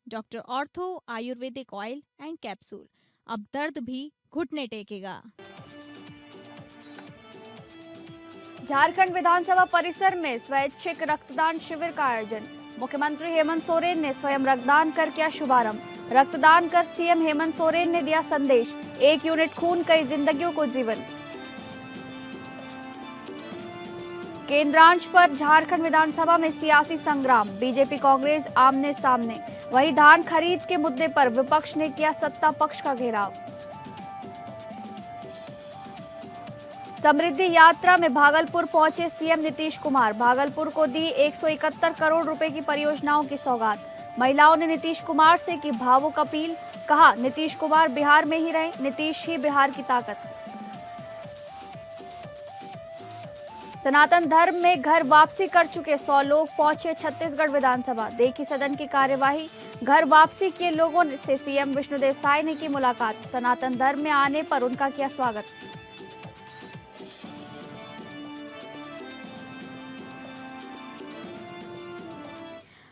Doctor ortho Ayurvedic oil and capsule, अब दर्द भी घुटने टेकेगा। झारखंड विधानसभा परिसर में स्वैच्छिक रक्तदान शिविर का आयोजन। मुख्यमंत्री हेमंत सोरेन ने स्वयं रक्तदान कर किया शुभारंभ। रक्तदान कर सीएम हेमंत सोरेन ने दिया संदेश, 1 यूनिट खून कई जिंदगियों को जीवन। केंद्रांश पर झारखंड विधानसभा में सियासी संग्राम, बीजेपी कांग्रेस आमने सामने। वहीं धान खरीद के मुद्दे पर विपक्ष ने किया सत्ता पक्ष का घेराव। समृद्धि यात्रा में भागलपुर पहुंचे सीएम नीतीश कुमार। भागलपुर को दी 171 करोड़ रुपए की परियोजनाओं की सौगात। महिलाओं ने नीतीश कुमार से की भावुक अपील, कहा नीतीश कुमार बिहार में ही रहे, नीतीश ही बिहार की ताकत। सनातन धर्म में घर वापसी कर चुके 100 लोग पहुंचे छत्तीसगढ़ विधानसभा। देखी सदन की कार्यवाही। घर वापसी किए लोगों से सीएम विष्णुदेव साय ने की मुलाकात। सनातन धर्म में आने पर उनका किया स्वागत।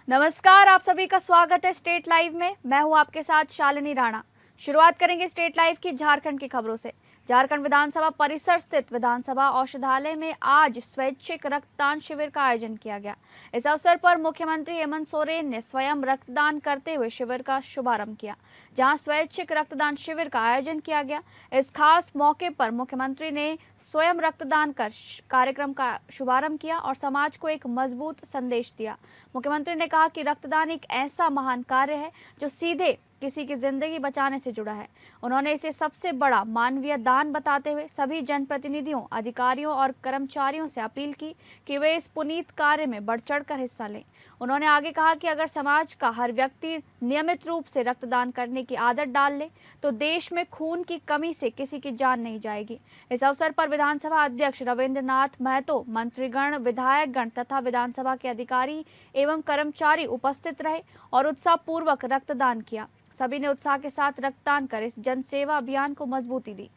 नमस्कार, आप सभी का स्वागत है स्टेट लाइव में। मैं हूं आपके साथ शालिनी राणा। शुरुआत करेंगे स्टेट लाइव की झारखंड की खबरों से। झारखंड विधानसभा परिसर स्थित विधानसभा औषधालय में आज स्वैच्छिक रक्तदान शिविर का आयोजन किया गया। इस अवसर पर मुख्यमंत्री हेमंत सोरेन ने स्वयं रक्तदान करते हुए शिविर का शुभारंभ किया, जहां स्वैच्छिक रक्तदान शिविर का आयोजन किया गया। इस खास मौके पर मुख्यमंत्री ने स्वयं रक्तदान कर कार्यक्रम का शुभारंभ किया और समाज को एक मजबूत संदेश दिया। मुख्यमंत्री ने कहा कि रक्तदान एक ऐसा महान कार्य है जो सीधे किसी की जिंदगी बचाने से जुड़ा है। उन्होंने इसे सबसे बड़ा मानवीय दान बताते हुए सभी जनप्रतिनिधियों, अधिकारियों और कर्मचारियों से अपील की कि वे इस पुनीत कार्य में बढ़ चढ़कर हिस्सा लें। उन्होंने आगे कहा कि अगर समाज का हर व्यक्ति नियमित रूप से रक्तदान करने की आदत डाल ले तो देश में खून की कमी से किसी की जान नहीं जाएगी। इस अवसर पर विधानसभा अध्यक्ष रविंद्र नाथ महतो, मंत्रीगण, विधायकगण तथा विधानसभा के अधिकारी एवं कर्मचारी उपस्थित रहे और उत्साहपूर्वक रक्तदान किया। सभी ने उत्साह के साथ रक्तदान कर इस जन सेवा अभियान को मजबूती दी।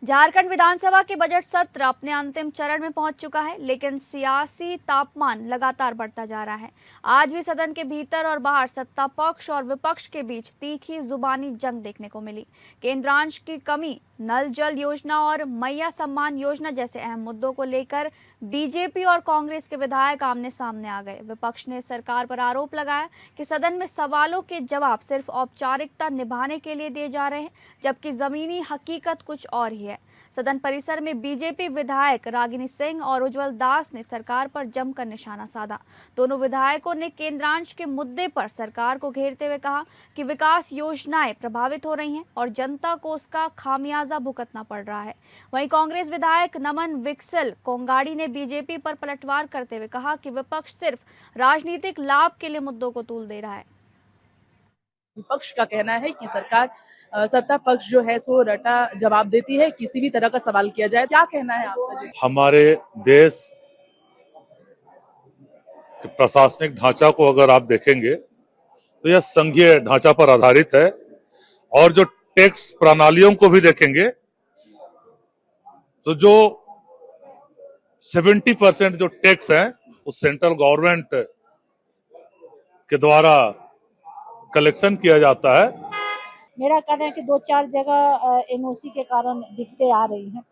झारखंड विधानसभा के बजट सत्र अपने अंतिम चरण में पहुंच चुका है, लेकिन सियासी तापमान लगातार बढ़ता जा रहा है। आज भी सदन के भीतर और बाहर सत्ता पक्ष और विपक्ष के बीच तीखी जुबानी जंग देखने को मिली। केंद्रांश की कमी, नल जल योजना और मैया सम्मान योजना जैसे अहम मुद्दों को लेकर बीजेपी और कांग्रेस के विधायक आमने सामने आ गए। विपक्ष ने सरकार पर आरोप लगाया कि सदन में सवालों के जवाब सिर्फ औपचारिकता निभाने के लिए दिए जा रहे हैं, जबकि जमीनी हकीकत कुछ और ही है। सदन परिसर में बीजेपी विधायक रागिनी सिंह और उज्जवल दास ने सरकार पर जमकर निशाना साधा। दोनों विधायकों ने केंद्रांश के मुद्दे पर सरकार को घेरते हुए कहा कि विकास योजनाएं प्रभावित हो रही हैं और जनता को उसका खामियाजा भुगतना पड़ रहा है। वहीं कांग्रेस विधायक नमन विक्सल कोंगाड़ी ने बीजेपी पर पलटवार करते हुए कहा कि विपक्ष सिर्फ राजनीतिक लाभ के लिए मुद्दों को तूल दे रहा है। विपक्ष का कहना है कि सरकार सत्ता पक्ष जो है सो रटा जवाब देती है, किसी भी तरह का सवाल किया जाए। क्या कहना है आपका? हमारे देश के प्रशासनिक ढांचा को अगर आप देखेंगे तो यह संघीय ढांचा पर आधारित है, और जो टैक्स प्रणालियों को भी देखेंगे तो जो 70% जो टैक्स है वो सेंट्रल गवर्नमेंट के द्वारा कलेक्शन किया जाता है। मेरा कहना है कि 2-4 जगह एनओसी के कारण दिक्कतें आ रही हैं।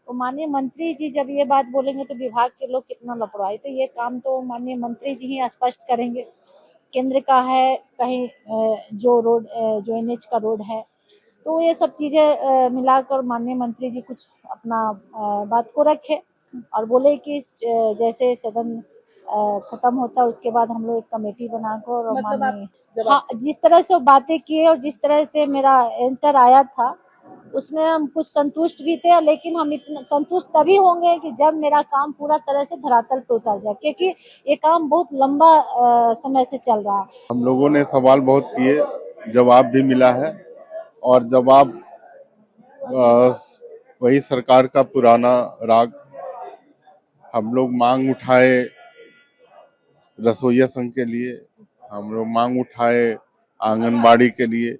तो माननीय मंत्री जी जब ये बात बोलेंगे तो विभाग के लोग कितना लापरवाही, तो ये काम तो माननीय मंत्री जी ही स्पष्ट करेंगे। केंद्र का है, कहीं जो रोड जो एनएच का रोड है, तो ये सब चीज़ें मिलाकर माननीय मंत्री जी कुछ अपना बात को रखे और बोले कि जैसे सदन खत्म होता है उसके बाद हम लोग एक कमेटी बनाकर और मतलब हाँ, जिस तरह से वो बातें किए और जिस तरह से मेरा आंसर आया था उसमें हम कुछ संतुष्ट भी थे, लेकिन हम इतना संतुष्ट तभी होंगे कि जब मेरा काम पूरा तरह से धरातल पर उतर जाए, क्योंकि ये काम बहुत लंबा समय से चल रहा है। हम लोगों ने सवाल बहुत किए, जवाब भी मिला है, और जवाब वही सरकार का पुराना राग। हम लोग मांग उठाए रसोइया संघ के लिए, हम लोग मांग उठाए आंगनबाड़ी के लिए,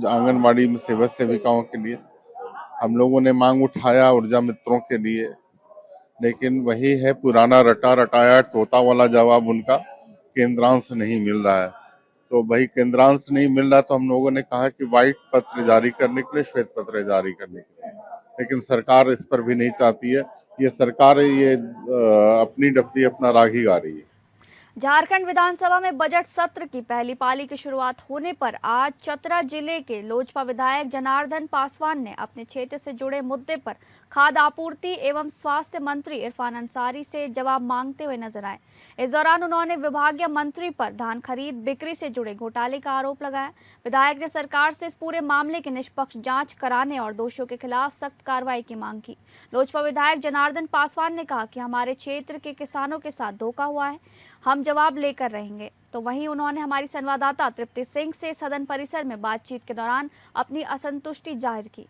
आंगनबाड़ी में सेवा सेविकाओं के लिए हम लोगों ने मांग उठाया, ऊर्जा मित्रों के लिए, लेकिन वही है पुराना रटा रटाया तोता वाला जवाब उनका, केंद्रांश नहीं मिल रहा है। तो वही केंद्रांश नहीं मिल रहा, तो हम लोगों ने कहा कि व्हाइट पत्र जारी करने के लिए, श्वेत पत्र जारी करने के लिए, लेकिन सरकार इस पर भी नहीं चाहती है। ये सरकार ये अपनी डफली अपना राग ही गा रही है। झारखंड विधानसभा में बजट सत्र की पहली पाली की शुरुआत होने पर आज चतरा जिले के लोजपा विधायक जनार्दन पासवान ने अपने क्षेत्र से जुड़े मुद्दे पर खाद्य आपूर्ति एवं स्वास्थ्य मंत्री इरफान अंसारी से जवाब मांगते हुए नजर आए। इस दौरान उन्होंने विभागीय मंत्री पर धान खरीद बिक्री से जुड़े घोटाले का आरोप लगाया। विधायक ने सरकार से इस पूरे मामले की निष्पक्ष जांच कराने और दोषियों के खिलाफ सख्त कार्रवाई की मांग की। लोजपा विधायक जनार्दन पासवान ने कहा कि हमारे क्षेत्र के किसानों के साथ धोखा हुआ है, हम जवाब लेकर रहेंगे। तो वहीं उन्होंने हमारी संवाददाता तृप्ति सिंह से सदन परिसर में बातचीत के दौरान अपनी असंतुष्टि जाहिर की।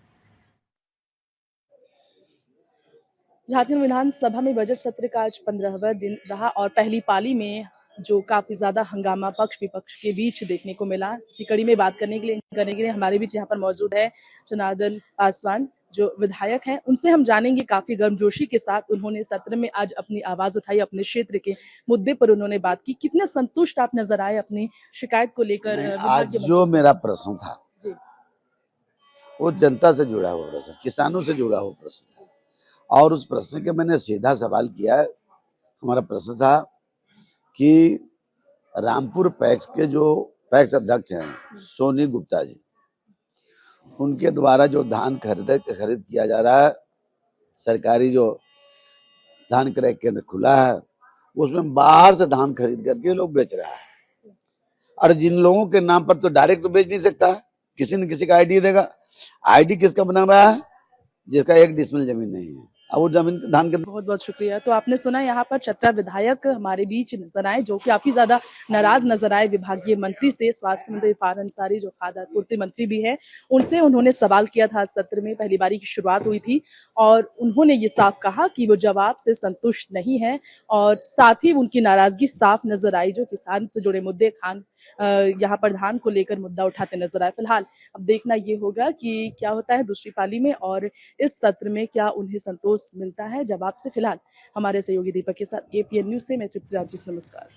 झारखंड विधानसभा में बजट सत्र का आज 15वां दिन रहा और पहली पाली में जो काफी ज्यादा हंगामा पक्ष विपक्ष के बीच देखने को मिला। इसी कड़ी में बात करने के लिए हमारे बीच यहाँ पर मौजूद है जनार्दन पासवान जो विधायक हैं। उनसे हम जानेंगे काफी गर्मजोशी के साथ उन्होंने सत्र में आज अपनी आवाज उठाई, अपने क्षेत्र के मुद्दे पर उन्होंने बात की। कितने संतुष्ट आप नजर आए अपनी शिकायत को लेकर? आज जो मेरा प्रश्न था जी। वो जनता से जुड़ा हुआ प्रश्न, किसानों से जुड़ा हुआ प्रश्न था और उस प्रश्न के मैंने सीधा सवाल किया। हमारा प्रश्न था कि रामपुर पैक्स के जो पैक्स अध्यक्ष हैं सोनी गुप्ता जी, उनके द्वारा जो धान खरीद किया जा रहा है, सरकारी जो धान क्रय केंद्र खुला है उसमें बाहर से धान खरीद करके लोग बेच रहा है। और जिन लोगों के नाम पर तो डायरेक्ट तो बेच नहीं सकता है, किसी न किसी का आईडी देगा। आईडी किसका बना रहा है? जिसका 1 डिसमिल जमीन नहीं है, अब वो जमीन धान के। बहुत बहुत शुक्रिया। तो आपने सुना यहाँ पर चतरा विधायक हमारे बीच नजर आए जो काफी ज्यादा नाराज नजर आए विभागीय मंत्री से। स्वास्थ्य मंत्री इरफान अंसारी जो खाद्य आपूर्ति मंत्री भी है, उनसे उन्होंने सवाल किया था। सत्र में पहली बारी की शुरुआत हुई थी और उन्होंने ये साफ कहा कि वो जवाब से संतुष्ट नहीं है और साथ ही उनकी नाराजगी साफ नजर आई। जो किसान से जुड़े मुद्दे, यहाँ पर धान को लेकर मुद्दा उठाते नजर आए। फिलहाल अब देखना ये होगा कि क्या होता है दूसरी पाली में और इस सत्र में क्या उन्हें संतोष मिलता है जवाब से। फिलहाल हमारे सहयोगी दीपक के साथ एपीएन न्यूज से मैं तृप्ति राम जी से नमस्कार।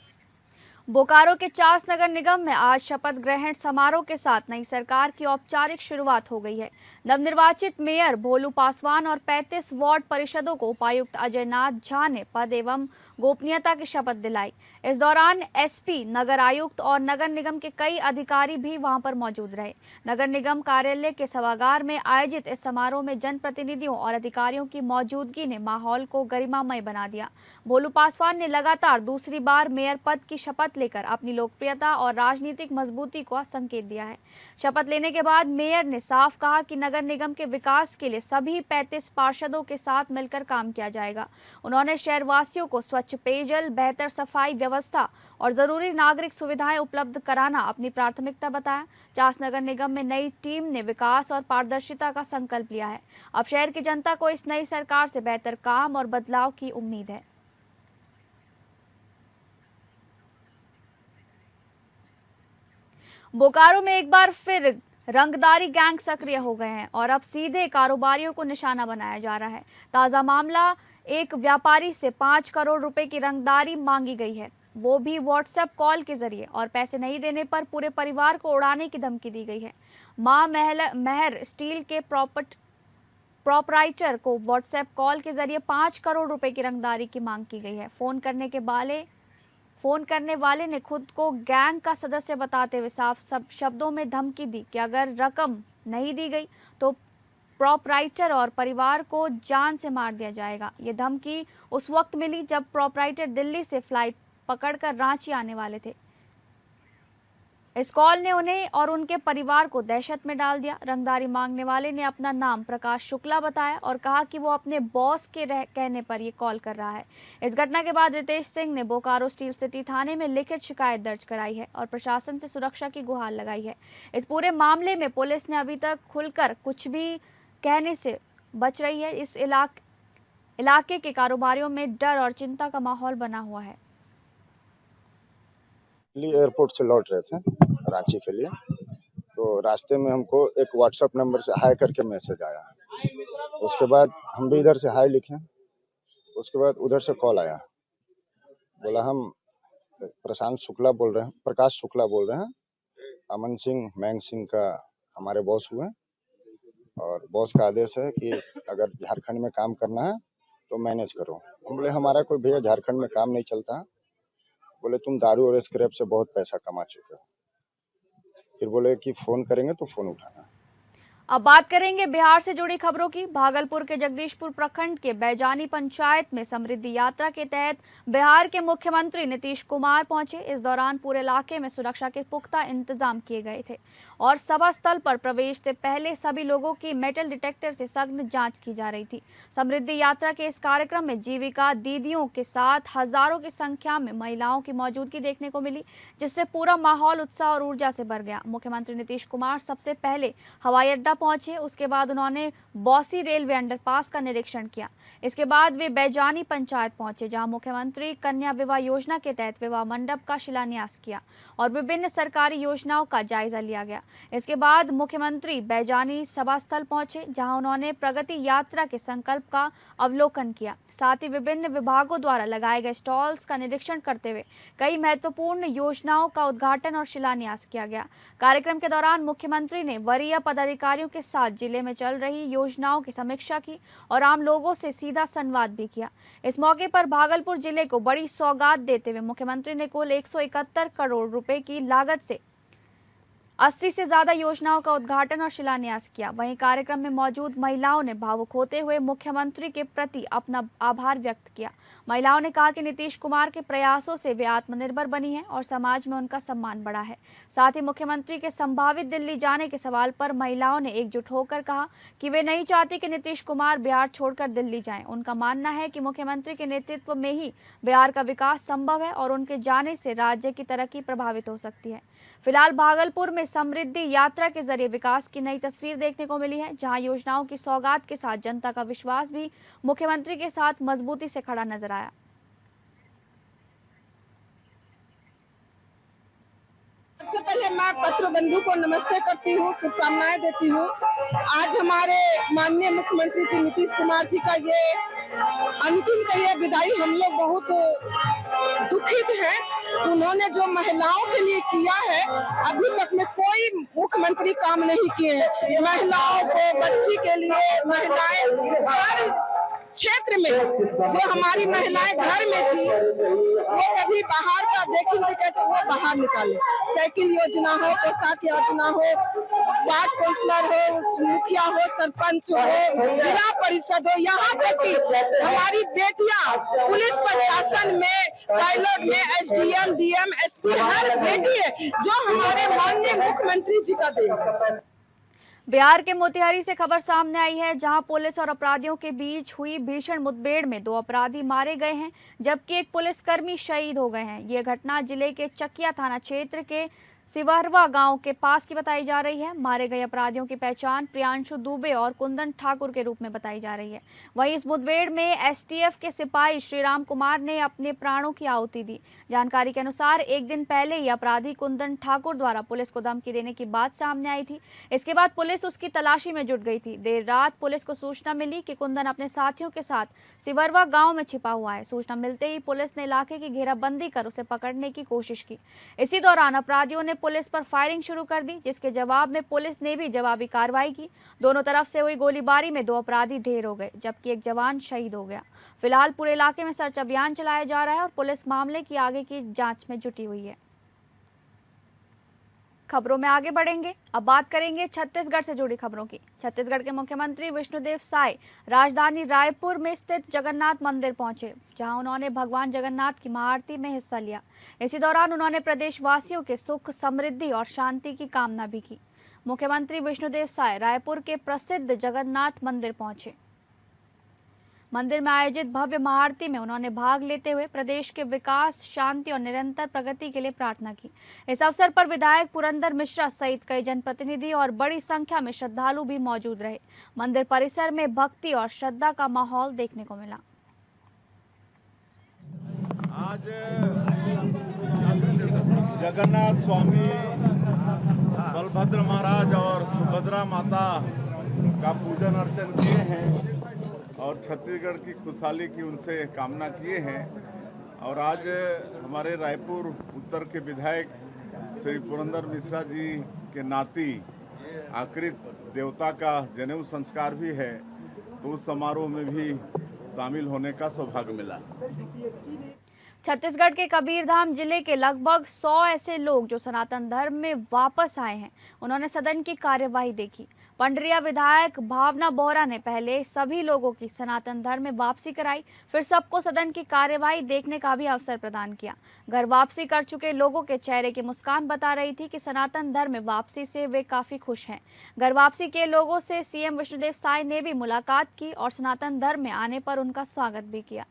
बोकारो के चास नगर निगम में आज शपथ ग्रहण समारोह के साथ नई सरकार की औपचारिक शुरुआत हो गई है। नवनिर्वाचित मेयर भोलू पासवान और 35 वार्ड परिषदों को उपायुक्त अजय नाथ झा ने पद एवं गोपनीयता की शपथ दिलाई। इस दौरान एसपी, नगर आयुक्त और नगर निगम के कई अधिकारी भी वहां पर मौजूद रहे। नगर निगम कार्यालय के सभागार में आयोजित इस समारोह में जनप्रतिनिधियों और अधिकारियों की मौजूदगी ने माहौल को गरिमामय बना दिया। भोलू पासवान ने लगातार दूसरी बार मेयर पद की शपथ लेकर अपनी लोकप्रियता और राजनीतिक मजबूती को संकेत दिया है। शपथ लेने के बाद मेयर ने साफ कहा कि नगर निगम के विकास के लिए सभी 35 पार्षदों के साथ मिलकर काम किया जाएगा। उन्होंने शहरवासियों को स्वच्छ पेयजल, बेहतर सफाई व्यवस्था और जरूरी नागरिक सुविधाएं उपलब्ध कराना अपनी प्राथमिकता बताया। चास नगर निगम में नई टीम ने विकास और पारदर्शिता का संकल्प लिया है। अब शहर की जनता को इस नई सरकार से बेहतर काम और बदलाव की उम्मीद है। बोकारो में एक बार फिर रंगदारी गैंग सक्रिय हो गए हैं और अब सीधे कारोबारियों को निशाना बनाया जा रहा है। ताजा मामला, एक व्यापारी से 5 करोड़ रुपए की रंगदारी मांगी गई है, वो भी व्हाट्सएप कॉल के जरिए, और पैसे नहीं देने पर पूरे परिवार को उड़ाने की धमकी दी गई है। मां महर स्टील के प्रोपराइटर को व्हाट्सएप कॉल के जरिए 5 करोड़ रुपए की रंगदारी की मांग की गई है। फोन करने वाले ने खुद को गैंग का सदस्य बताते हुए साफ शब्दों में धमकी दी कि अगर रकम नहीं दी गई तो प्रोपराइटर और परिवार को जान से मार दिया जाएगा। ये धमकी उस वक्त मिली जब प्रोपराइटर दिल्ली से फ्लाइट पकड़कर रांची आने वाले थे। इस कॉल ने उन्हें और उनके परिवार को दहशत में डाल दिया। रंगदारी मांगने वाले ने अपना नाम प्रकाश शुक्ला बताया और कहा कि वो अपने बॉस के कहने पर ये कॉल कर रहा है। इस घटना के बाद रितेश सिंह ने बोकारो स्टील सिटी थाने में लिखित शिकायत दर्ज कराई है और प्रशासन से सुरक्षा की गुहार लगाई है। इस पूरे मामले में पुलिस ने अभी तक खुलकर कुछ भी कहने से बच रही है। इस इलाके के कारोबारियों में डर और चिंता का माहौल बना हुआ है। लिए एयरपोर्ट से लौट रहे थे रांची के लिए, तो रास्ते में हमको एक व्हाट्सएप नंबर से हाय करके मैसेज आया। उसके बाद हम भी इधर से हाय लिखे, उसके बाद उधर से कॉल आया, बोला हम प्रकाश शुक्ला बोल रहे हैं, अमन सिंह मैंग सिंह का हमारे बॉस हुए और बॉस का आदेश है कि अगर झारखंड में काम करना है तो मैनेज करो। हम बोले हमारा कोई भैया झारखंड में काम नहीं चलता। बोले तुम दारू और स्क्रैप से बहुत पैसा कमा चुके हो। फिर बोले कि फोन करेंगे तो फोन उठाना। अब बात करेंगे बिहार से जुड़ी खबरों की। भागलपुर के जगदीशपुर प्रखंड के बैजानी पंचायत में समृद्धि यात्रा के तहत बिहार के मुख्यमंत्री नीतीश कुमार पहुंचे। इस दौरान पूरे इलाके में सुरक्षा के पुख्ता इंतजाम किए गए थे और सभा स्थल पर प्रवेश से पहले सभी लोगों की मेटल डिटेक्टर से सघन जांच की जा रही थी। समृद्धि यात्रा के इस कार्यक्रम में जीविका दीदियों के साथ हजारों की संख्या में महिलाओं की मौजूदगी देखने को मिली, जिससे पूरा माहौल उत्साह और ऊर्जा से भर गया। मुख्यमंत्री नीतीश कुमार सबसे पहले हवाई अड्डा पहुंचे, उसके बाद उन्होंने बौसी रेलवे अंडरपास का निरीक्षण किया। इसके बाद वे बैजानी पंचायत पहुंचे, जहां मुख्यमंत्री कन्या विवाह योजना के तहत विवाह मंडप का शिलान्यास किया और विभिन्न सरकारी योजनाओं का जायजा लिया गया। इसके बाद मुख्यमंत्री बैजानी सभा स्थल पहुंचे, जहां उन्होंने प्रगति यात्रा के संकल्प का अवलोकन किया। साथ ही विभिन्न विभागों द्वारा लगाए गए स्टॉल्स का निरीक्षण करते हुए कई महत्वपूर्ण योजनाओं का उद्घाटन और शिलान्यास किया गया। कार्यक्रम के दौरान मुख्यमंत्री ने वरीय पदाधिकारियों के साथ जिले में चल रही योजनाओं की समीक्षा की और आम लोगों से सीधा संवाद भी किया। इस मौके पर भागलपुर जिले को बड़ी सौगात देते हुए मुख्यमंत्री ने कुल 171 करोड़ रुपए की लागत से 80 से ज्यादा योजनाओं का उद्घाटन और शिलान्यास किया। वहीं कार्यक्रम में मौजूद महिलाओं ने भावुक होते हुए मुख्यमंत्री के प्रति अपना आभार व्यक्त किया। महिलाओं ने कहा कि नीतीश कुमार के प्रयासों से वे आत्मनिर्भर बनी हैं और समाज में उनका सम्मान बढ़ा है। साथ ही मुख्यमंत्री के संभावित दिल्ली जाने के सवाल पर महिलाओं ने एकजुट होकर कहा कि वे नहीं चाहती कि नीतीश कुमार बिहार छोड़कर दिल्ली जाएं। उनका मानना है कि मुख्यमंत्री के नेतृत्व में ही बिहार का विकास संभव है और उनके जाने से राज्य की तरक्की प्रभावित हो सकती है। फिलहाल भागलपुर में समृद्धि यात्रा के जरिए विकास की नई तस्वीर देखने को मिली है, जहां योजनाओं की सौगात के साथ जनता का विश्वास भी मुख्यमंत्री के साथ मजबूती से खड़ा नजर आया। सबसे पहले मैं पत्र बंधु को नमस्ते करती हूँ, शुभकामनाएं देती हूँ। आज हमारे माननीय मुख्यमंत्री जी नीतीश कुमार जी का ये अंतिम कहिए विदाई, हम लोग बहुत दुखित हैं। उन्होंने जो महिलाओं के लिए किया है अभी तक में कोई मुख्यमंत्री काम नहीं किए हैं। महिलाओं को, बच्ची के लिए, महिलाएं हर क्षेत्र में जो हमारी महिलाएं घर में थी वो कभी बाहर का देखेंगे कैसे वो बाहर निकाले। साइकिल योजना हो, पोशाक योजना हो, वार्ड काउंसलर हो, मुखिया हो, सरपंच हो, जिला परिषद हो, यहाँ तक कि हमारी बेटियां पुलिस प्रशासन में, पायलट में, एसडीएम, डीएम, एसपी हर बेटी है जो हमारे माननीय मुख्यमंत्री जी का देन है। बिहार के मोतिहारी से खबर सामने आई है, जहां पुलिस और अपराधियों के बीच हुई भीषण मुठभेड़ में 2 अपराधी मारे गए हैं, जबकि एक पुलिसकर्मी शहीद हो गए हैं। ये घटना जिले के चकिया थाना क्षेत्र के सिवहरवा गांव के पास की बताई जा रही है। मारे गए अपराधियों की पहचान प्रियांशु दुबे और कुंदन ठाकुर के रूप में बताई जा रही है। वहीं इस मुठभेड़ में एसटीएफ के सिपाही श्रीराम कुमार ने अपने प्राणों की आहुति दी। जानकारी के अनुसार एक दिन पहले ही अपराधी कुंदन ठाकुर द्वारा पुलिस को धमकी देने की बात सामने आई थी। इसके बाद पुलिस उसकी तलाशी में जुट गई थी। देर रात पुलिस को सूचना मिली कि कुंदन अपने साथियों के साथ सिवहरवा गाँव में छिपा हुआ है। सूचना मिलते ही पुलिस ने इलाके की घेराबंदी कर उसे पकड़ने की कोशिश की। इसी दौरान अपराधियों ने पुलिस पर फायरिंग शुरू कर दी, जिसके जवाब में पुलिस ने भी जवाबी कार्रवाई की। दोनों तरफ से हुई गोलीबारी में 2 अपराधी ढेर हो गए, जबकि एक जवान शहीद हो गया। फिलहाल पूरे इलाके में सर्च अभियान चलाया जा रहा है और पुलिस मामले की आगे की जांच में जुटी हुई है। खबरों में आगे बढ़ेंगे। अब बात करेंगे छत्तीसगढ़ से जुड़ी खबरों की। छत्तीसगढ़ के मुख्यमंत्री विष्णुदेव साय राजधानी रायपुर में स्थित जगन्नाथ मंदिर पहुंचे, जहां उन्होंने भगवान जगन्नाथ की महाआरती में हिस्सा लिया। इसी दौरान उन्होंने प्रदेशवासियों के सुख, समृद्धि और शांति की कामना भी की। मुख्यमंत्री विष्णुदेव साय रायपुर के प्रसिद्ध जगन्नाथ मंदिर पहुंचे। मंदिर में आयोजित भव्य महाआरती में उन्होंने भाग लेते हुए प्रदेश के विकास, शांति और निरंतर प्रगति के लिए प्रार्थना की। इस अवसर पर विधायक पुरंदर मिश्रा सहित कई जनप्रतिनिधि और बड़ी संख्या में श्रद्धालु भी मौजूद रहे। मंदिर परिसर में भक्ति और श्रद्धा का माहौल देखने को मिला। आज जगन्नाथ स्वामी बलभद्र महाराज और सुभद्रा माता का पूजन अर्चन किए हैं और छत्तीसगढ़ की खुशहाली की उनसे कामना किए हैं। और आज हमारे रायपुर उत्तर के विधायक श्री पुरंदर मिश्रा जी के नाती आकृत देवता का जनेऊ संस्कार भी है, तो उस समारोह में भी शामिल होने का सौभाग्य मिला। छत्तीसगढ़ के कबीरधाम जिले के लगभग 100 ऐसे लोग जो सनातन धर्म में वापस आए हैं, उन्होंने सदन की कार्यवाही देखी। पंडरिया विधायक भावना बोहरा ने पहले सभी लोगों की सनातन धर्म में वापसी कराई, फिर सबको सदन की कार्यवाही देखने का भी अवसर प्रदान किया। घर वापसी कर चुके लोगों के चेहरे की मुस्कान बता रही थी कि सनातन धर्म में वापसी से वे काफी खुश हैं। घर वापसी के लोगों से सीएम विष्णुदेव साय ने भी मुलाकात की और सनातन धर्म में आने पर उनका स्वागत भी किया।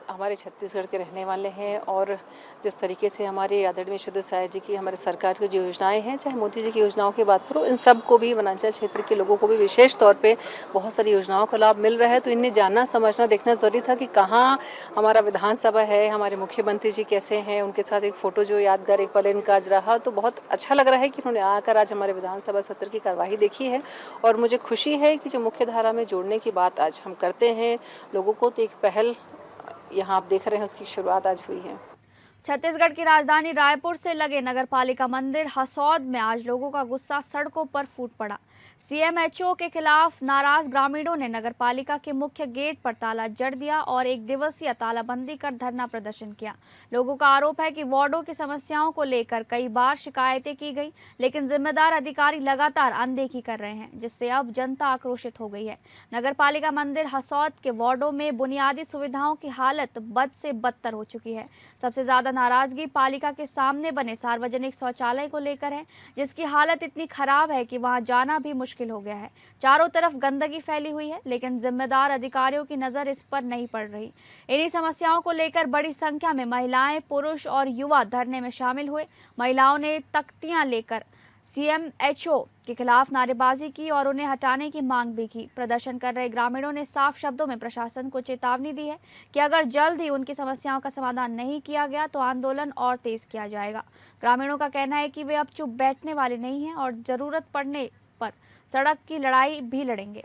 हमारे छत्तीसगढ़ के रहने वाले हैं और जिस तरीके से हमारे आदरणीय विष्णुदेव साय जी की हमारे सरकार की जो योजनाएं हैं, चाहे मोदी जी की योजनाओं की बात करो, इन सब को भी वनांचल क्षेत्र के लोगों को भी विशेष तौर पे बहुत सारी योजनाओं का लाभ मिल रहा है। तो इन्हें जानना समझना देखना ज़रूरी था कि कहाँ हमारा विधानसभा है, हमारे मुख्यमंत्री जी कैसे हैं, उनके साथ एक फ़ोटो जो यादगार एक पल इनका आज रहा। तो बहुत अच्छा लग रहा है कि उन्होंने आकर आज हमारे विधानसभा सत्र की कार्यवाही देखी है और मुझे खुशी है कि जो मुख्य धारा में जोड़ने की बात आज हम करते हैं लोगों को, तो एक पहल यहाँ आप देख रहे हैं उसकी शुरुआत आज हुई है। छत्तीसगढ़ की राजधानी रायपुर से लगे नगरपालिका मंदिर हसौद में आज लोगों का गुस्सा सड़कों पर फूट पड़ा। सीएमएचओ के खिलाफ नाराज ग्रामीणों ने नगरपालिका के मुख्य गेट पर ताला जड़ दिया और एक दिवसीय तालाबंदी कर धरना प्रदर्शन किया। लोगों का आरोप है कि वार्डों की समस्याओं को लेकर कई बार शिकायतें की गई, लेकिन जिम्मेदार अधिकारी लगातार अनदेखी कर रहे हैं, जिससे अब जनता आक्रोशित हो गई है। नगरपालिका मंदिर हसौद के वार्डों में बुनियादी सुविधाओं की हालत बद से बदतर हो चुकी है। सबसे ज्यादा नाराजगी पालिका के सामने बने सार्वजनिक शौचालय को लेकर है, जिसकी हालत इतनी खराब है कि वहां जाना भी मुश्किल हो गया है। चारों तरफ गंदगी फैली हुई है, लेकिन जिम्मेदार अधिकारियों की नजर इस पर नहीं पड़ रही। इन्हीं समस्याओं को लेकर बड़ी संख्या में महिलाएं, पुरुष और युवा धरने में शामिल हुए। महिलाओं ने तख्तियां लेकर सीएमएचओ के खिलाफ नारेबाजी की और उन्हें हटाने की मांग भी की। प्रदर्शन कर रहे ग्रामीणों ने साफ शब्दों में प्रशासन को चेतावनी दी है कि अगर जल्द ही उनकी समस्याओं का समाधान नहीं किया गया तो आंदोलन और तेज किया जाएगा। ग्रामीणों का कहना है कि वे अब चुप बैठने वाले नहीं हैं और जरूरत पड़ने पर सड़क की लड़ाई भी लड़ेंगे।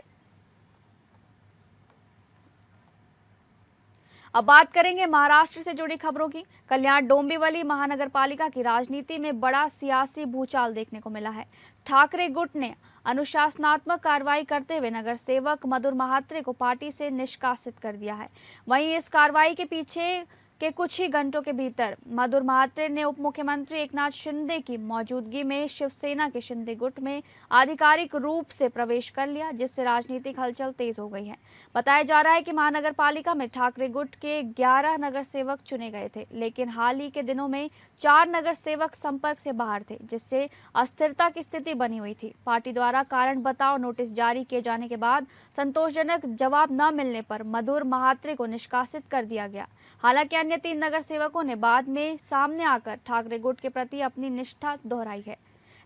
अब बात करेंगे महाराष्ट्र से जुड़ी खबरों की। कल्याण डोंबिवली महानगर पालिका की राजनीति में बड़ा सियासी भूचाल देखने को मिला है। ठाकरे गुट ने अनुशासनात्मक कार्रवाई करते हुए नगर सेवक मधुर महात्रे को पार्टी से निष्कासित कर दिया है। वहीं इस कार्रवाई के पीछे के कुछ ही घंटों के भीतर मधुर महात्रे ने उप मुख्यमंत्री एकनाथ शिंदे की मौजूदगी में शिवसेना के शिंदे गुट में आधिकारिक रूप से प्रवेश कर लिया, जिससे राजनीतिक हलचल तेज हो गई है। बताया जा रहा है कि महानगर पालिका में ठाकरे गुट के 11 नगर सेवक चुने गए थे, लेकिन हाल ही के दिनों में 4 नगर सेवक संपर्क से बाहर थे, जिससे अस्थिरता की स्थिति बनी हुई थी। पार्टी द्वारा कारण बताओ नोटिस जारी किए जाने के बाद संतोषजनक जवाब न मिलने पर मधुर महात्रे को निष्कासित कर दिया गया। हालांकि अन्य 3 नगर सेवकों ने बाद में सामने आकर ठाकरे गुट के प्रति अपनी निष्ठा दोहराई है।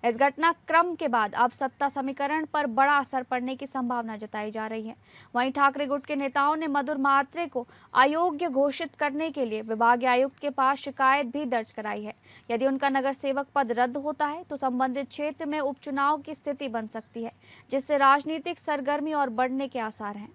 इस घटनाक्रम के बाद अब सत्ता समीकरण पर बड़ा असर पड़ने की संभावना जताई जा रही है। वहीं ठाकरे गुट के नेताओं ने मधुर महात्रे को अयोग्य घोषित करने के लिए विभागीय आयुक्त के पास शिकायत भी दर्ज कराई है। यदि उनका नगर सेवक पद रद्द होता है तो संबंधित क्षेत्र में उपचुनाव की स्थिति बन सकती है, जिससे राजनीतिक सरगर्मी और बढ़ने के आसार हैं।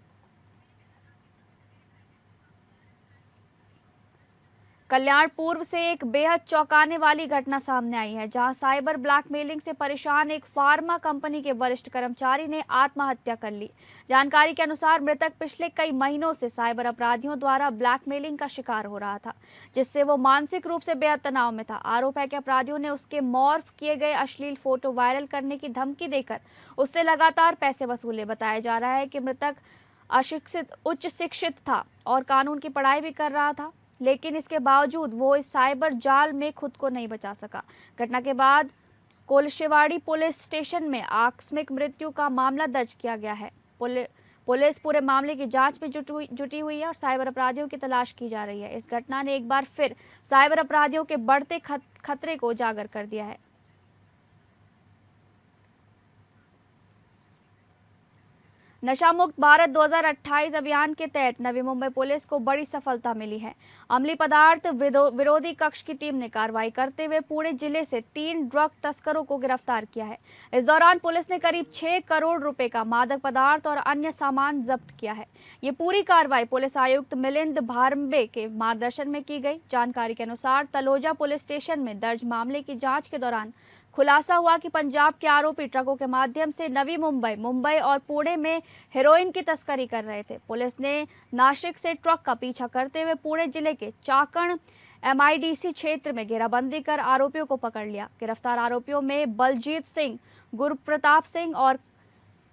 कल्याण पूर्व से एक बेहद चौंकाने वाली घटना सामने आई है, जहां साइबर ब्लैकमेलिंग से परेशान एक फार्मा कंपनी के वरिष्ठ कर्मचारी ने आत्महत्या कर ली। जानकारी के अनुसार मृतक पिछले कई महीनों से साइबर अपराधियों द्वारा ब्लैकमेलिंग का शिकार हो रहा था, जिससे वो मानसिक रूप से बेहद तनाव में था। आरोप है कि अपराधियों ने उसके मॉर्फ किए गए अश्लील फोटो वायरल करने की धमकी देकर उससे लगातार पैसे वसूले। बताया जा रहा है कि मृतक अशिक्षित उच्च शिक्षित था और कानून की पढ़ाई भी कर रहा था, लेकिन इसके बावजूद वो इस साइबर जाल में खुद को नहीं बचा सका। घटना के बाद कोलशेवाड़ी पुलिस स्टेशन में आकस्मिक मृत्यु का मामला दर्ज किया गया है। पुलिस पूरे मामले की जांच में जुटी हुई है और साइबर अपराधियों की तलाश की जा रही है। इस घटना ने एक बार फिर साइबर अपराधियों के बढ़ते खतरे को उजागर कर दिया है। नशा मुक्त भारत 2028 अभियान के तहत नवी मुंबई पुलिस को बड़ी सफलता मिली है। अमली पदार्थ विरोधी कक्ष की टीम ने कार्रवाई करते हुए पुणे जिले से 3 ड्रग तस्करों को गिरफ्तार किया है। इस दौरान पुलिस ने करीब 6 करोड़ रुपए का मादक पदार्थ और अन्य सामान जब्त किया है। ये पूरी कार्रवाई पुलिस आयुक्त मिलिंद भारंबे के मार्गदर्शन में की गई। जानकारी के अनुसार तलोजा पुलिस स्टेशन में दर्ज मामले की जाँच के दौरान खुलासा हुआ कि पंजाब के आरोपी ट्रकों के माध्यम से नवी मुंबई, मुंबई और पुणे में हेरोइन की तस्करी कर रहे थे। पुलिस ने नासिक से ट्रक का पीछा करते हुए पुणे जिले के चाकण MIDC क्षेत्र में घेराबंदी कर आरोपियों को पकड़ लिया। गिरफ्तार आरोपियों में बलजीत सिंह, गुरप्रताप सिंह और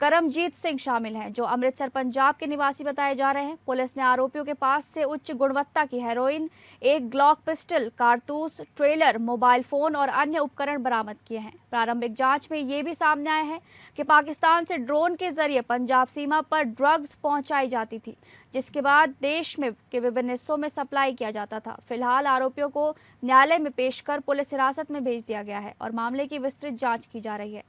करमजीत सिंह शामिल हैं, जो अमृतसर पंजाब के निवासी बताए जा रहे हैं। पुलिस ने आरोपियों के पास से उच्च गुणवत्ता की हेरोइन, एक ग्लॉक पिस्टल, कारतूस, ट्रेलर, मोबाइल फोन और अन्य उपकरण बरामद किए हैं। प्रारंभिक जांच में ये भी सामने आया है कि पाकिस्तान से ड्रोन के जरिए पंजाब सीमा पर ड्रग्स पहुंचाई जाती थी, जिसके बाद देश में के विभिन्न हिस्सों में सप्लाई किया जाता था। फिलहाल आरोपियों को न्यायालय में पेश कर पुलिस हिरासत में भेज दिया गया है और मामले की विस्तृत जाँच की जा रही है।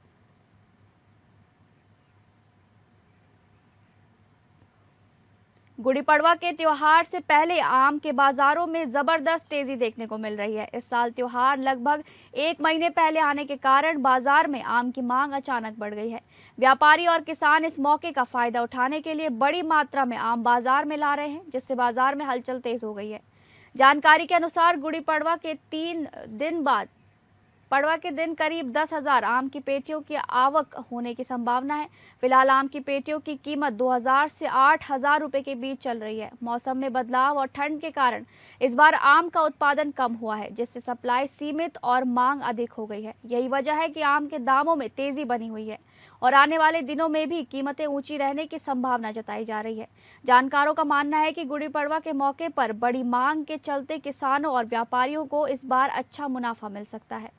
गुड़ी पड़वा के त्योहार से पहले आम के बाजारों में जबरदस्त तेजी देखने को मिल रही है। इस साल त्योहार लगभग 1 महीने पहले आने के कारण बाजार में आम की मांग अचानक बढ़ गई है। व्यापारी और किसान इस मौके का फायदा उठाने के लिए बड़ी मात्रा में आम बाजार में ला रहे हैं, जिससे बाजार में हलचल तेज हो गई है। जानकारी के अनुसार गुड़ी पड़वा के 3 दिन बाद पड़वा के दिन करीब 10,000 आम की पेटियों की आवक होने की संभावना है। फिलहाल आम की पेटियों की कीमत 2,000 से 8,000 रुपए के बीच चल रही है। मौसम में बदलाव और ठंड के कारण इस बार आम का उत्पादन कम हुआ है, जिससे सप्लाई सीमित और मांग अधिक हो गई है। यही वजह है कि आम के दामों में तेजी बनी हुई है और आने वाले दिनों में भी कीमतें ऊंची रहने की संभावना जताई जा रही है। जानकारों का मानना है कि गुड़ी पड़वा के मौके पर बड़ी मांग के चलते किसानों और व्यापारियों को इस बार अच्छा मुनाफा मिल सकता है।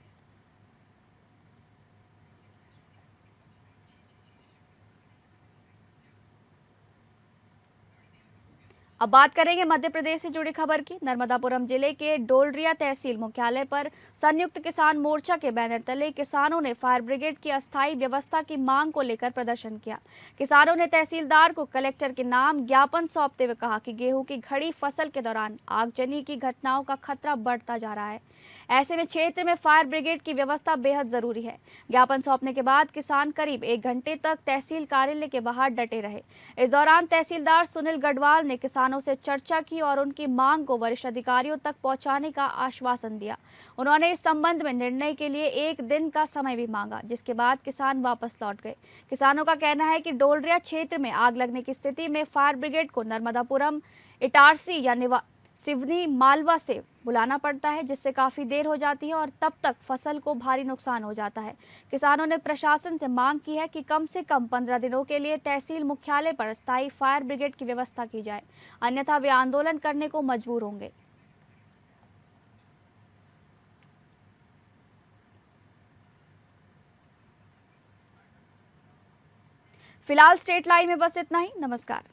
अब बात करेंगे मध्य प्रदेश से जुड़ी खबर की। नर्मदापुरम जिले के डोलरिया तहसील मुख्यालय पर संयुक्त किसान मोर्चा के बैनर तले किसानों ने फायर ब्रिगेड की अस्थायी व्यवस्था की मांग को लेकर प्रदर्शन किया। किसानों ने तहसीलदार को कलेक्टर के नाम ज्ञापन सौंपते हुए कहा कि गेहूं की खड़ी फसल के दौरान आगजनी की घटनाओं का खतरा बढ़ता जा रहा है। ऐसे में क्षेत्र में फायर ब्रिगेड की व्यवस्था बेहद जरूरी है। ज्ञापन सौंपने के बाद किसान करीब 1 घंटे तक तहसील कार्यालय के बाहर डटे रहे। इस दौरान तहसीलदार सुनील गढ़वाल ने किसानों से चर्चा की और उनकी मांग को वरिष्ठ अधिकारियों तक पहुंचाने का आश्वासन दिया। उन्होंने इस संबंध में निर्णय के लिए 1 दिन का समय भी मांगा, जिसके बाद किसान वापस लौट गए। किसानों का कहना है कि डोलरिया क्षेत्र में आग लगने की स्थिति में फायर ब्रिगेड को नर्मदापुरम, इटारसी या सिवनी, मालवा से बुलाना पड़ता है, जिससे काफ़ी देर हो जाती है और तब तक फसल को भारी नुकसान हो जाता है। किसानों ने प्रशासन से मांग की है कि कम से कम 15 दिनों के लिए तहसील मुख्यालय पर स्थायी फायर ब्रिगेड की व्यवस्था की जाए, अन्यथा वे आंदोलन करने को मजबूर होंगे। फिलहाल स्टेट लाइव में बस इतना ही। नमस्कार।